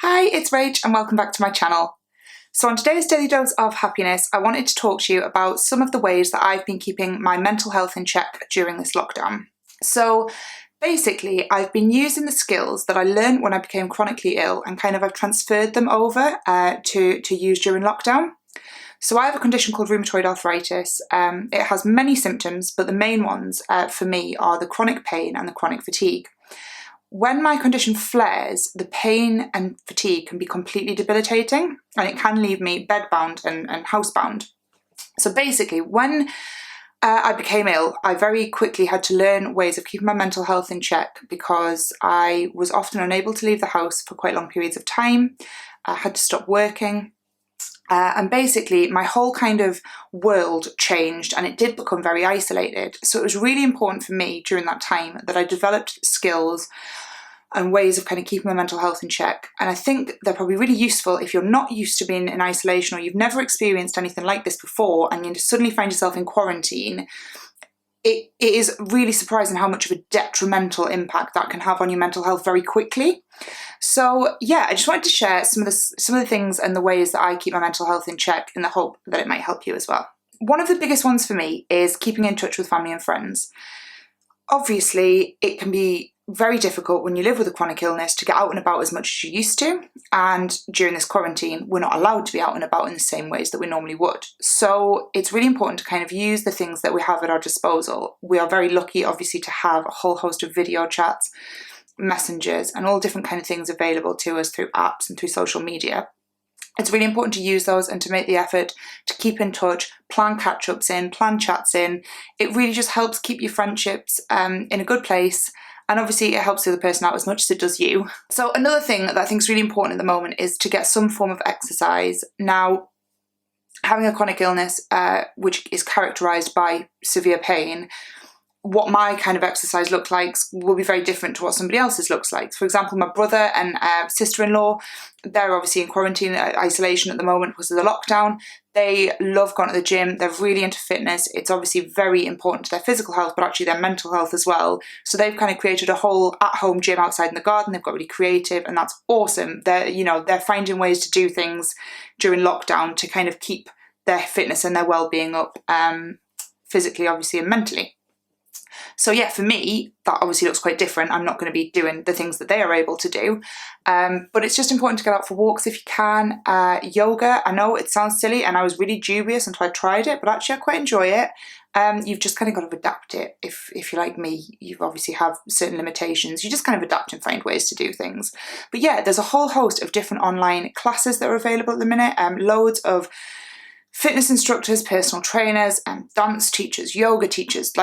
Hi, it's Rach and welcome back to my channel. So on today's Daily Dose of Happiness, I wanted to talk to you about some of the ways that I've been keeping my mental health in check during this lockdown. So basically, I've been using the skills that I learned when I became chronically ill and I've transferred them over to use during lockdown. So I have a condition called rheumatoid arthritis. It has many symptoms, but the main ones for me are the chronic pain and the chronic fatigue. When my condition flares, the pain and fatigue can be completely debilitating and it can leave me bedbound and housebound. So basically, when I became ill, I very quickly had to learn ways of keeping my mental health in check because I was often unable to leave the house for quite long periods of time. I had to stop working. And basically my whole world changed and it did become very isolated. So it was really important for me during that time that I developed skills and ways of keeping my mental health in check. And I think they're probably really useful if you're not used to being in isolation or you've never experienced anything like this before and you suddenly find yourself in quarantine. It is really surprising how much of a detrimental impact that can have on your mental health very quickly. So yeah, I just wanted to share some of the things and the ways that I keep my mental health in check in the hope that it might help you as well. One of the biggest ones for me is keeping in touch with family and friends. Obviously, it can be very difficult when you live with a chronic illness to get out and about as much as you used to, and during this quarantine we're not allowed to be out and about in the same ways that we normally would. So it's really important to use the things that we have at our disposal. We are very lucky obviously to have a whole host of video chats, messengers and all different things available to us through apps and through social media. It's really important to use those and to make the effort to keep in touch, plan catch-ups in, plan chats in. It really just helps keep your friendships in a good place. And obviously it helps the other person out as much as it does you. So another thing that I think is really important at the moment is to get some form of exercise. Now, having a chronic illness, which is characterised by severe pain, what my exercise looks like will be very different to what somebody else's looks like. For example, my brother and sister-in-law, they're obviously in quarantine isolation at the moment because of the lockdown. They love going to the gym. They're really into fitness. It's obviously very important to their physical health, but actually their mental health as well. So they've created a whole at-home gym outside in the garden. They've got really creative, and that's awesome. They're finding ways to do things during lockdown to keep their fitness and their well-being up, physically, obviously, and mentally. So yeah, for me, that obviously looks quite different. I'm not going to be doing the things that they are able to do. But it's just important to get out for walks if you can. Yoga, I know it sounds silly and I was really dubious until I tried it, but actually I quite enjoy it. You've just got to adapt it. If you're like me, you obviously have certain limitations. You just adapt and find ways to do things. But yeah, there's a whole host of different online classes that are available at the minute. Loads of fitness instructors, personal trainers, and dance teachers, yoga teachers,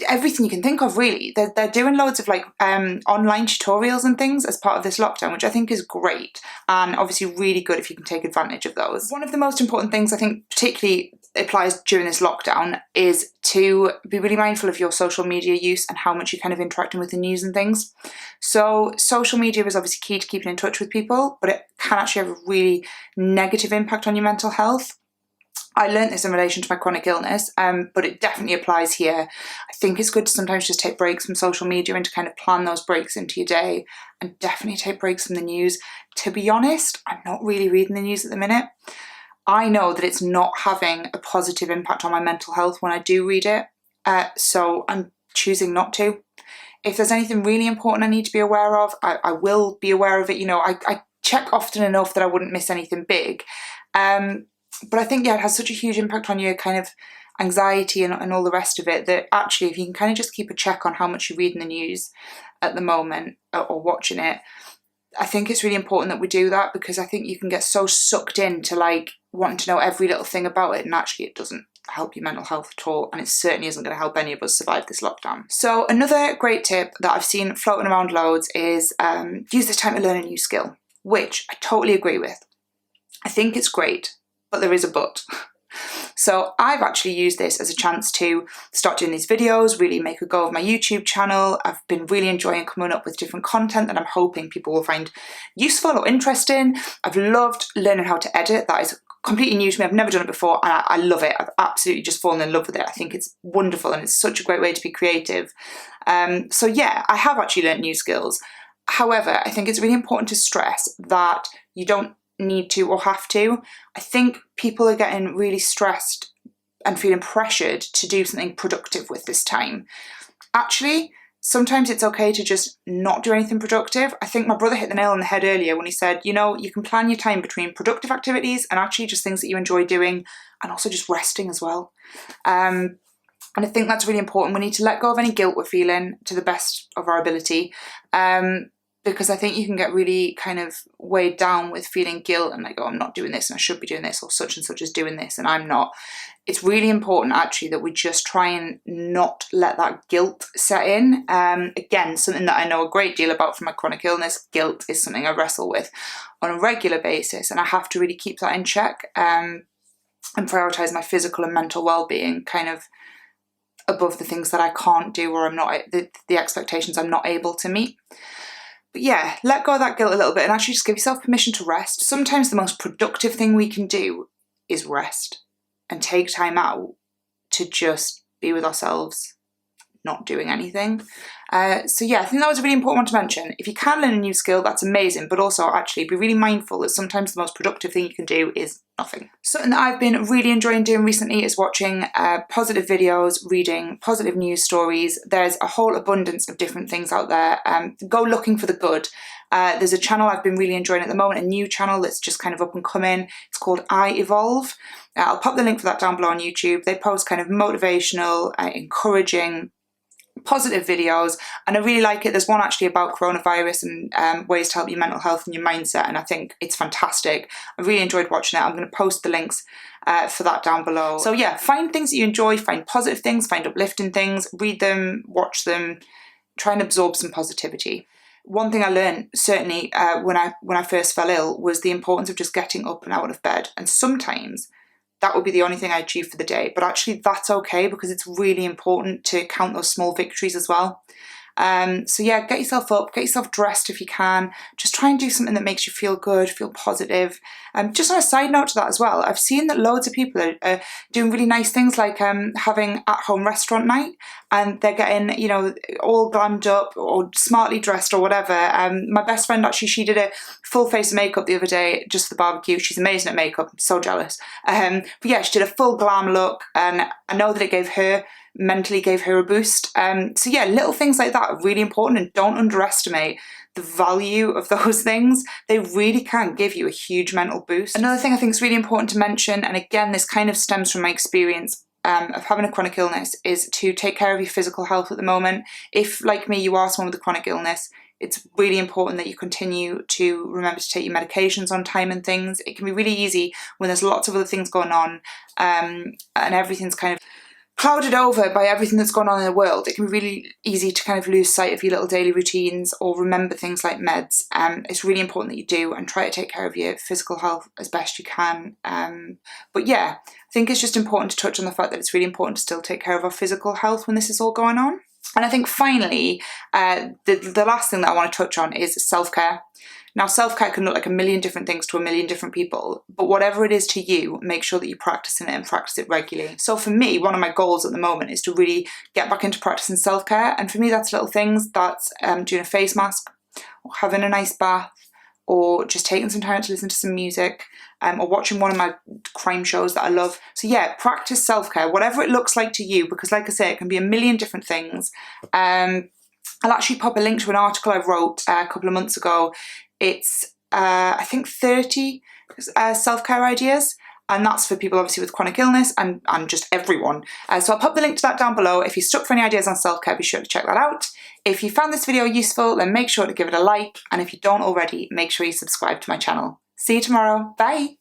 everything you can think of really. They're doing loads of online tutorials and things as part of this lockdown, which I think is great and obviously really good if you can take advantage of those. One of the most important things I think particularly applies during this lockdown is to be really mindful of your social media use and how much you're interacting with the news and things. So social media is obviously key to keeping in touch with people, but it can actually have a really negative impact on your mental health. I learned this in relation to my chronic illness, but it definitely applies here. I think it's good to sometimes just take breaks from social media and to plan those breaks into your day, and definitely take breaks from the news. To be honest, I'm not really reading the news at the minute. I know that it's not having a positive impact on my mental health when I do read it, so I'm choosing not to. If there's anything really important I need to be aware of, I will be aware of it. I check often enough that I wouldn't miss anything big. But I think, yeah, it has such a huge impact on your anxiety and all the rest of it that actually if you can just keep a check on how much you read in the news at the moment or watching it, I think it's really important that we do that, because I think you can get so sucked into wanting to know every little thing about it, and actually it doesn't help your mental health at all, and it certainly isn't going to help any of us survive this lockdown. So another great tip that I've seen floating around loads is use this time to learn a new skill, which I totally agree with. I think it's great, but there is a but. So I've actually used this as a chance to start doing these videos, really make a go of my YouTube channel. I've been really enjoying coming up with different content that I'm hoping people will find useful or interesting. I've loved learning how to edit. That is completely new to me. I've never done it before and I love it. I've absolutely just fallen in love with it. I think it's wonderful and it's such a great way to be creative. So yeah, I have actually learnt new skills. However, I think it's really important to stress that you don't need to or have to. I think people are getting really stressed and feeling pressured to do something productive with this time. Actually, sometimes it's okay to just not do anything productive. I think my brother hit the nail on the head earlier when he said, you know, you can plan your time between productive activities and actually just things that you enjoy doing, and also just resting as well. And I think that's really important. We need to let go of any guilt we're feeling to the best of our ability. Because I think you can get really kind of weighed down with feeling guilt and like, oh, I'm not doing this and I should be doing this, or such and such is doing this and I'm not. It's really important actually that we just try and not let that guilt set in. Again, something that I know a great deal about from my chronic illness, guilt is something I wrestle with on a regular basis, and I have to really keep that in check and prioritise my physical and mental well-being kind of above the things that I can't do or I'm not, the expectations I'm not able to meet. But yeah, let go of that guilt a little bit and actually just give yourself permission to rest. Sometimes the most productive thing we can do is rest and take time out to just be with ourselves, not doing anything. So yeah, I think that was a really important one to mention. If you can learn a new skill, that's amazing, but also actually be really mindful that sometimes the most productive thing you can do is nothing. Something that I've been really enjoying doing recently is watching positive videos, reading positive news stories. There's a whole abundance of different things out there. Go looking for the good. There's a channel I've been really enjoying at the moment, a new channel that's just kind of up and coming. It's called I Evolve. I'll pop the link for that down below on YouTube. They post kind of motivational, encouraging, positive videos, and I really like it. There's one actually about coronavirus and ways to help your mental health and your mindset, and I think it's fantastic. I really enjoyed watching it. I'm going to post the links for that down below. So yeah, find things that you enjoy, find positive things, find uplifting things, read them, watch them, try and absorb some positivity. One thing I learned certainly when I first fell ill was the importance of just getting up and out of bed, and sometimes that would be the only thing I achieve for the day. But actually that's okay, because it's really important to count those small victories as well. So yeah, get yourself up, get yourself dressed if you can. Just try and do something that makes you feel good, feel positive. Just on a side note to that as well, I've seen that loads of people are doing really nice things like having at-home restaurant night, and they're getting, you know, all glammed up or smartly dressed or whatever. My best friend actually, she did a full face of makeup the other day just for the barbecue. She's amazing at makeup, I'm so jealous. But yeah, she did a full glam look, and I know that it mentally gave her a boost. So yeah, little things like that are really important, and don't underestimate the value of those things. They really can give you a huge mental boost. Another thing I think is really important to mention, and again this kind of stems from my experience of having a chronic illness, is to take care of your physical health at the moment. If, like me, you are someone with a chronic illness, it's really important that you continue to remember to take your medications on time and things. It can be really easy when there's lots of other things going on and everything's kind of clouded over by everything that's going on in the world. It can be really easy to kind of lose sight of your little daily routines or remember things like meds. It's really important that you do, and try to take care of your physical health as best you can. But yeah, I think it's just important to touch on the fact that it's really important to still take care of our physical health when this is all going on. And I think finally, the last thing that I want to touch on is self-care. Now, self-care can look like a million different things to a million different people, but whatever it is to you, make sure that you practice it and practice it regularly. So for me, one of my goals at the moment is to really get back into practicing self-care. And for me, that's little things. That's doing a face mask, or having a nice bath, or just taking some time to listen to some music, or watching one of my crime shows that I love. So yeah, practice self-care, whatever it looks like to you, because like I say, it can be a million different things. I'll actually pop a link to an article I wrote a couple of months ago. It's, I think, 30 self-care ideas, and that's for people obviously with chronic illness and just everyone. So I'll pop the link to that down below. If you're stuck for any ideas on self-care, be sure to check that out. If you found this video useful, then make sure to give it a like, and if you don't already, make sure you subscribe to my channel. See you tomorrow. Bye!